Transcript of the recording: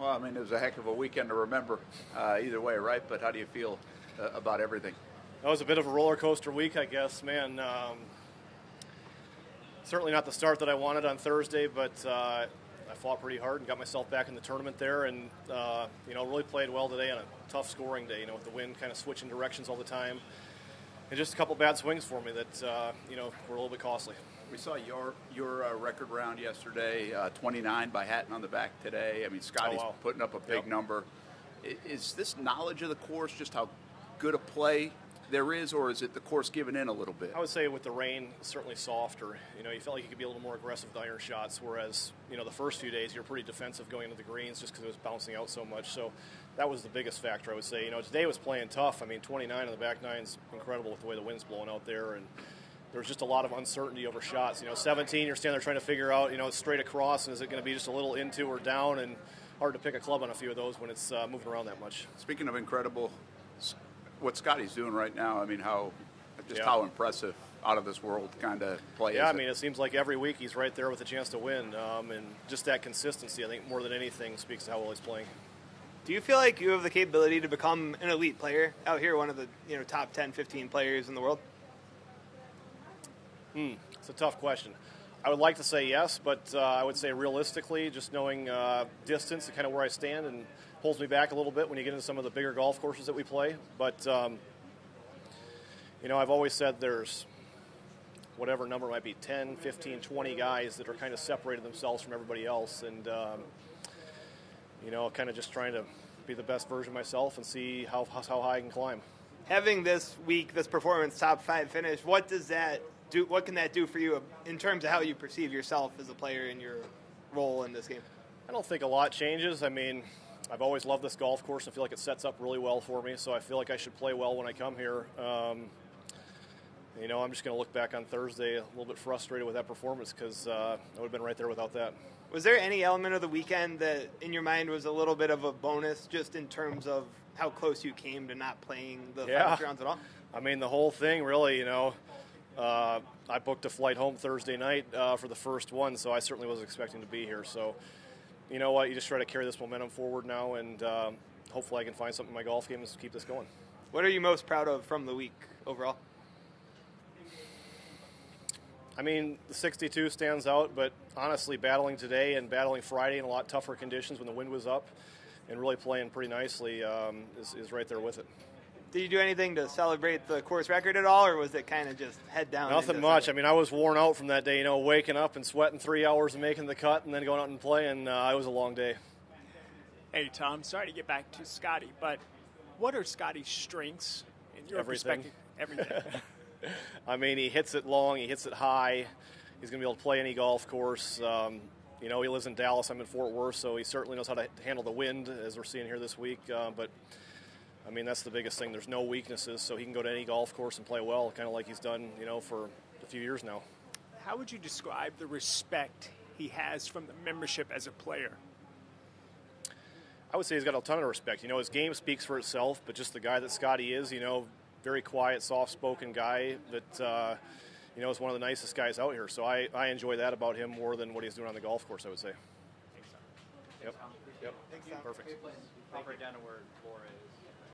Well, I mean, it was a heck of a weekend to remember either way, right? But how do you feel about everything? That was a bit of a roller coaster week, I guess, man. Certainly not the start that I wanted on Thursday, but I fought pretty hard and got myself back in the tournament there, and really played well today on a tough scoring day. With the wind kind of switching directions all the time, and just a couple bad swings for me that were a little bit costly. We saw your record round yesterday, 29 by Hatton on the back today. I mean, Scotty's putting up a big number. Is this knowledge of the course just how good a play there is, or is it the course giving in a little bit? I would say with the rain, it's certainly softer. You felt like you could be a little more aggressive with iron shots, whereas, the first few days you're pretty defensive going into the greens just because it was bouncing out so much. So that was the biggest factor, I would say. Today was playing tough. I mean, 29 on the back nine's incredible with the way the wind's blowing out there, and there's just a lot of uncertainty over shots. 17, you're standing there trying to figure out, straight across, and is it going to be just a little into or down, and hard to pick a club on a few of those when it's moving around that much. Speaking of incredible, what Scotty's doing right now, I mean, how impressive, out of this world kind of play is it? I mean, it seems like every week he's right there with a chance to win, and just that consistency, I think, more than anything, speaks to how well he's playing. Do you feel like you have the capability to become an elite player out here, one of the top 10, 15 players in the world? It's a tough question. I would like to say yes, but I would say realistically, just knowing distance and kind of where I stand, and pulls me back a little bit when you get into some of the bigger golf courses that we play. But, I've always said there's whatever number might be, 10, 15, 20 guys that are kind of separated themselves from everybody else. And, kind of just trying to be the best version of myself and see how high I can climb. Having this week, this performance, top 5 finish, what does that do? What can that do for you in terms of how you perceive yourself as a player in your role in this game? I don't think a lot changes. I mean, I've always loved this golf course. I feel like it sets up really well for me, so I feel like I should play well when I come here. I'm just going to look back on Thursday a little bit frustrated with that performance because I would have been right there without that. Was there any element of the weekend that, in your mind, was a little bit of a bonus just in terms of how close you came to not playing the final rounds at all? I mean, the whole thing, really, I booked a flight home Thursday night for the first one, so I certainly wasn't expecting to be here. So, you know what, you just try to carry this momentum forward now, and hopefully I can find something in my golf game and keep this going. What are you most proud of from the week overall? I mean, the 62 stands out, but honestly, battling today and battling Friday in a lot tougher conditions when the wind was up and really playing pretty nicely is right there with it. Did you do anything to celebrate the course record at all, or was it kind of just head down? Nothing much. I mean, I was worn out from that day, waking up and sweating 3 hours and making the cut and then going out and playing. It was a long day. Hey, Tom, sorry to get back to Scotty, but what are Scotty's strengths in your perspective? Everything. I mean, he hits it long, he hits it high. He's going to be able to play any golf course. He lives in Dallas. I'm in Fort Worth, so he certainly knows how to handle the wind, as we're seeing here this week. But, I mean, that's the biggest thing. There's no weaknesses, so he can go to any golf course and play well, kind of like he's done, for a few years now. How would you describe the respect he has from the membership as a player? I would say he's got a ton of respect. His game speaks for itself, but just the guy that Scotty is, very quiet, soft-spoken guy that, is one of the nicest guys out here. So I enjoy that about him more than what he's doing on the golf course, I would say. Thanks, Tom. Yep. Thanks, Tom. Perfect. Pop right down to where Laura is.